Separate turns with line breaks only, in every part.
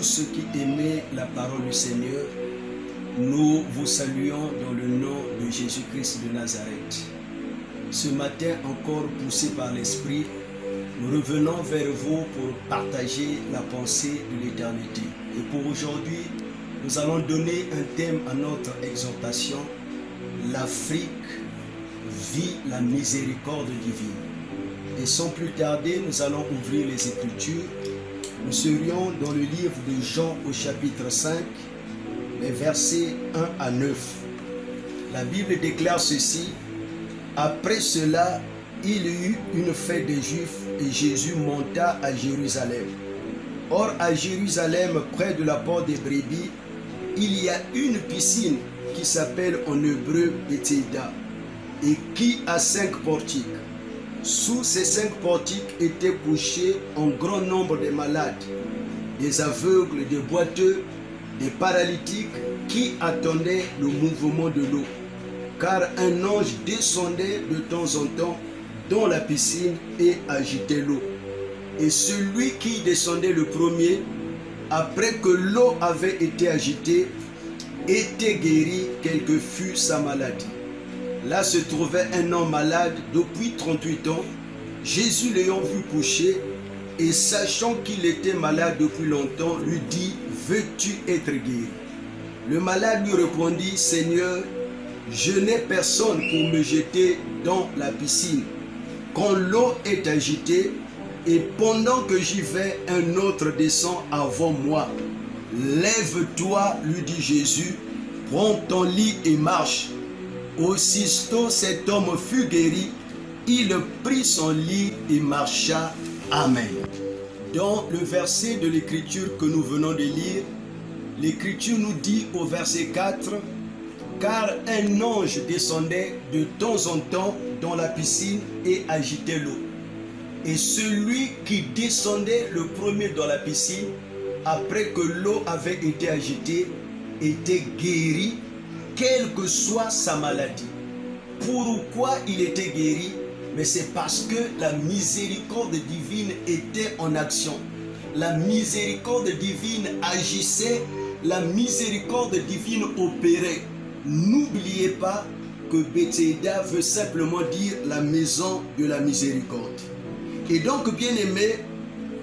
tous ceux qui aimaient la parole du Seigneur, nous vous saluons dans le nom de Jésus-Christ de Nazareth. Ce matin, encore poussé par l'Esprit, nous revenons vers vous pour partager la pensée de l'éternité. Et pour aujourd'hui, nous allons donner un thème à notre exhortation. L'Afrique vit la miséricorde divine. Et sans plus tarder, nous allons ouvrir les Écritures. Nous serions dans le livre de Jean au chapitre 5, les versets 1 à 9. La Bible déclare ceci. Après cela, il y eut une fête des Juifs et Jésus monta à Jérusalem. Or, à Jérusalem, près de la porte des brebis, il y a une piscine qui s'appelle en hébreu Bethesda et qui a 5 portiques. Sous ces 5 portiques étaient couchés un grand nombre de malades, des aveugles, des boiteux, des paralytiques qui attendaient le mouvement de l'eau. Car un ange descendait de temps en temps dans la piscine et agitait l'eau. Et celui qui descendait le premier, après que l'eau avait été agitée, était guéri, quelle que fût sa maladie. Là se trouvait un homme malade depuis 38 ans. Jésus l'ayant vu coucher et sachant qu'il était malade depuis longtemps, lui dit, « Veux-tu être guéri ?» Le malade lui répondit, « Seigneur, je n'ai personne pour me jeter dans la piscine. Quand l'eau est agitée, et pendant que j'y vais, un autre descend avant moi. Lève-toi, lui dit Jésus, prends ton lit et marche. » Aussitôt cet homme fut guéri, il prit son lit et marcha. Amen. Dans le verset de l'Écriture que nous venons de lire, l'Écriture nous dit au verset 4, « Car un ange descendait de temps en temps dans la piscine et agitait l'eau. Et celui qui descendait le premier dans la piscine, après que l'eau avait été agitée, était guéri, quelle que soit sa maladie. » Pourquoi il était guéri? Mais c'est parce que la miséricorde divine était en action. La miséricorde divine agissait, la miséricorde divine opérait. N'oubliez pas que Bethesda veut simplement dire la maison de la miséricorde. Et donc, bien aimés,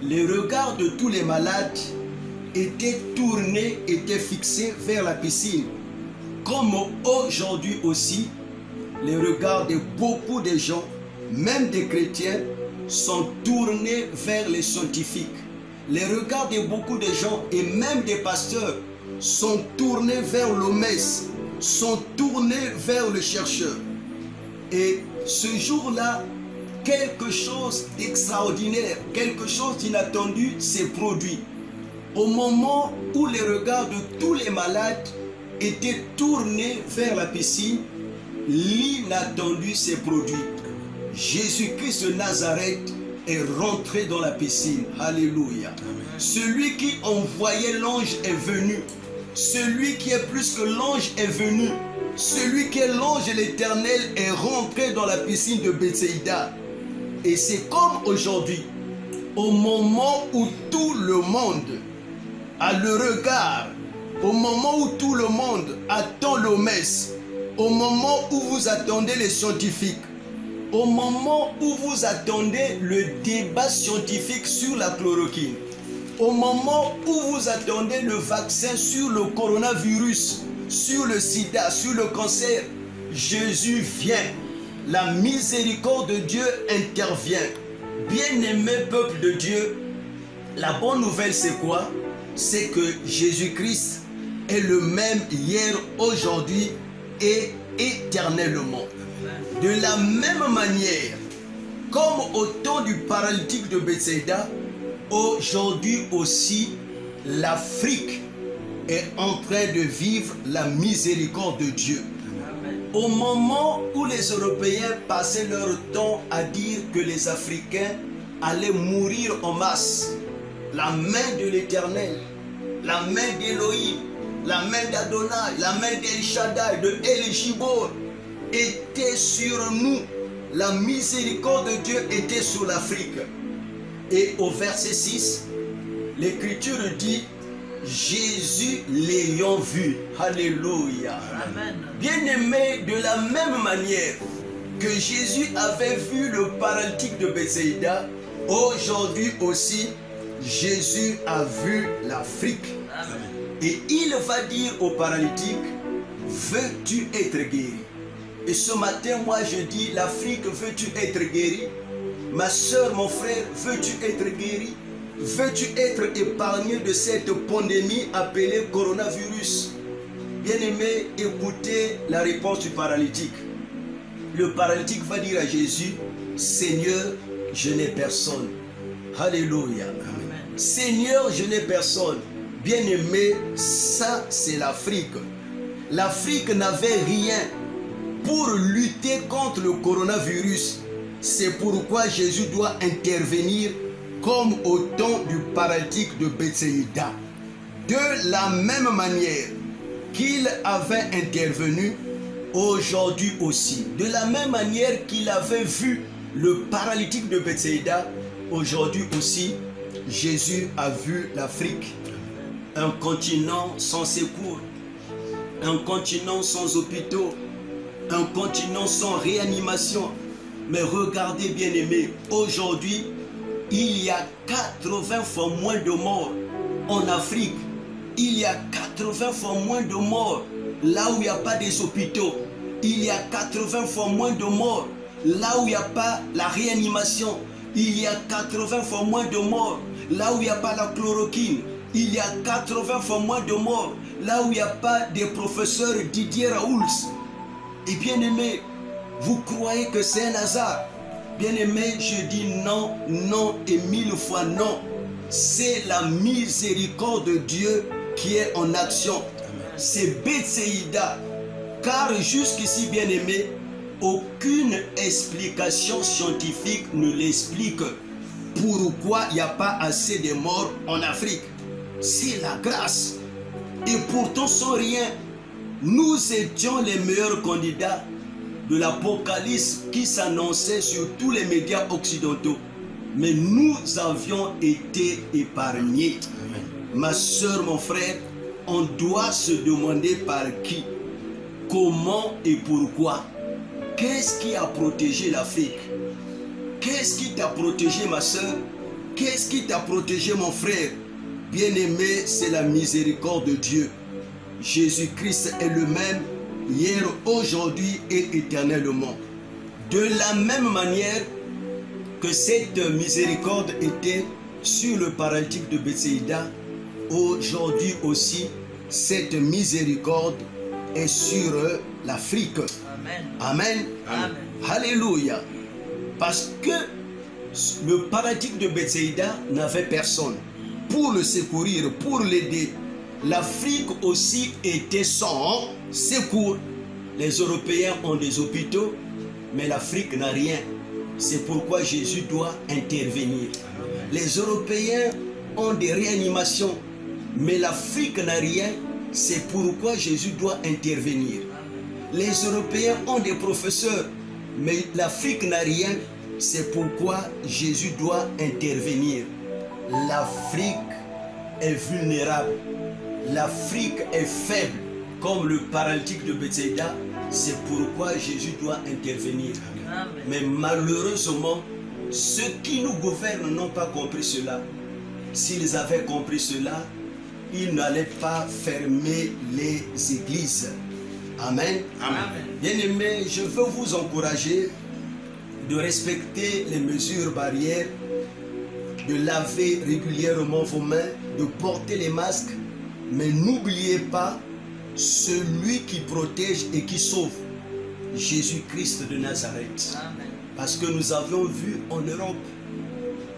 les regards de tous les malades étaient tournés, étaient fixés vers la piscine. Comme aujourd'hui aussi, les regards de beaucoup de gens, même des chrétiens, sont tournés vers les scientifiques. Les regards de beaucoup de gens et même des pasteurs sont tournés vers l'OMS, sont tournés vers le chercheur. Et ce jour-là, quelque chose d'extraordinaire, quelque chose d'inattendu s'est produit. Au moment où les regards de tous les malades étaient tournés vers la piscine, l'inattendu s'est produit. Jésus-Christ de Nazareth est rentré dans la piscine. Alléluia. Celui qui envoyait l'ange est venu. Celui qui est plus que l'ange est venu. Celui qui est l'ange de l'Éternel est rentré dans la piscine de Bethesda. Et c'est comme aujourd'hui, au moment où tout le monde a le regard, au moment où tout le monde attend l'OMS, au moment où vous attendez les scientifiques, au moment où vous attendez le débat scientifique sur la chloroquine, au moment où vous attendez le vaccin sur le coronavirus, sur le sida, sur le cancer, Jésus vient. La miséricorde de Dieu intervient. Bien-aimé peuple de Dieu, la bonne nouvelle c'est quoi? C'est que Jésus-Christ est le même hier, aujourd'hui et éternellement. De la même manière, comme au temps du paralytique de Bethesda, aujourd'hui aussi, l'Afrique est en train de vivre la miséricorde de Dieu. Au moment où les Européens passaient leur temps à dire que les Africains allaient mourir en masse, la main de l'Éternel, la main d'Élohim, la main d'Adonai, la main d'El Shaddai, de El Gibor était sur nous. La miséricorde de Dieu était sur l'Afrique. Et au verset 6, l'Écriture dit Jésus l'ayant vu. Alléluia. Bien-aimé, de la même manière que Jésus avait vu le paralytique de Bethsaïda, aujourd'hui aussi, Jésus a vu l'Afrique. Et il va dire au paralytique, veux-tu être guéri? Et ce matin, moi je dis, l'Afrique, veux-tu être guéri? Ma soeur, mon frère, veux-tu être guéri? Veux-tu être épargné de cette pandémie appelée coronavirus? Bien-aimé, écoutez la réponse du paralytique. Le paralytique va dire à Jésus, Seigneur, je n'ai personne. Alléluia. Seigneur, je n'ai personne. Bien-aimé, ça c'est l'Afrique. L'Afrique n'avait rien pour lutter contre le coronavirus. C'est pourquoi Jésus doit intervenir comme au temps du paralytique de Bethsaïda. De la même manière qu'il avait intervenu, aujourd'hui aussi. De la même manière qu'il avait vu le paralytique de Bethsaïda, aujourd'hui aussi, Jésus a vu l'Afrique. Un continent sans secours, un continent sans hôpitaux, un continent sans réanimation. Mais regardez bien aimé, aujourd'hui, il y a 80 fois moins de morts en Afrique. Il y a 80 fois moins de morts là où il n'y a pas des hôpitaux. Il y a 80 fois moins de morts là où il n'y a pas la réanimation. Il y a 80 fois moins de morts là où il n'y a pas la chloroquine. Il y a 80 fois moins de morts là où il n'y a pas des professeurs Didier Raoult. Et bien aimé, vous croyez que c'est un hasard? Bien aimé, je dis non, non et 1000 fois non. C'est la miséricorde de Dieu qui est en action. C'est Bethsaïda. Car jusqu'ici, bien aimé, aucune explication scientifique ne l'explique. Pourquoi il n'y a pas assez de morts en Afrique? C'est la grâce. Et pourtant, sans rien, nous étions les meilleurs candidats de l'Apocalypse qui s'annonçait sur tous les médias occidentaux. Mais nous avions été épargnés. Amen. Ma soeur, mon frère, on doit se demander par qui, comment et pourquoi. Qu'est-ce qui a protégé l'Afrique? Qu'est-ce qui t'a protégé, ma soeur? Qu'est-ce qui t'a protégé, mon frère? Bien-aimé, c'est la miséricorde de Dieu. Jésus-Christ est le même hier, aujourd'hui et éternellement. De la même manière que cette miséricorde était sur le paralytique de Bethsaïda, aujourd'hui aussi, cette miséricorde est sur l'Afrique. Amen. Amen. Amen. Alléluia. Parce que le paralytique de Bethsaïda n'avait personne pour le secourir, pour l'aider. L'Afrique aussi était sans secours. Les Européens ont des hôpitaux, mais l'Afrique n'a rien. C'est pourquoi Jésus doit intervenir. Les Européens ont des réanimations, mais l'Afrique n'a rien. C'est pourquoi Jésus doit intervenir. Les Européens ont des professeurs, mais l'Afrique n'a rien. C'est pourquoi Jésus doit intervenir. L'Afrique est vulnérable. L'Afrique est faible, comme le paralytique de Bethsaïda. C'est pourquoi Jésus doit intervenir. Amen. Mais malheureusement, ceux qui nous gouvernent n'ont pas compris cela. S'ils avaient compris cela, ils n'allaient pas fermer les églises. Amen. Amen. Bien-aimés, je veux vous encourager de respecter les mesures barrières, de laver régulièrement vos mains, de porter les masques. Mais n'oubliez pas celui qui protège et qui sauve, Jésus-Christ de Nazareth. Amen. Parce que nous avons vu en Europe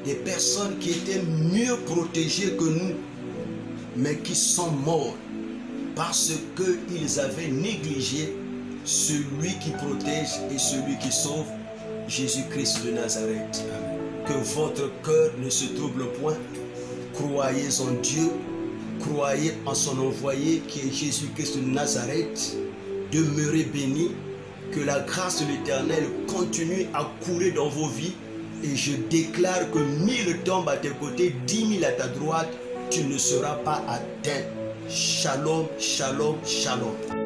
des personnes qui étaient mieux protégées que nous, mais qui sont morts parce qu'ils avaient négligé celui qui protège et celui qui sauve, Jésus-Christ de Nazareth. Amen. Que votre cœur ne se trouble point. Croyez en Dieu. Croyez en son envoyé qui est Jésus-Christ de Nazareth. Demeurez bénis. Que la grâce de l'Éternel continue à couler dans vos vies. Et je déclare que 1000 tombent à tes côtés, 10 000 à ta droite. tu ne seras pas atteint. Shalom, shalom, shalom.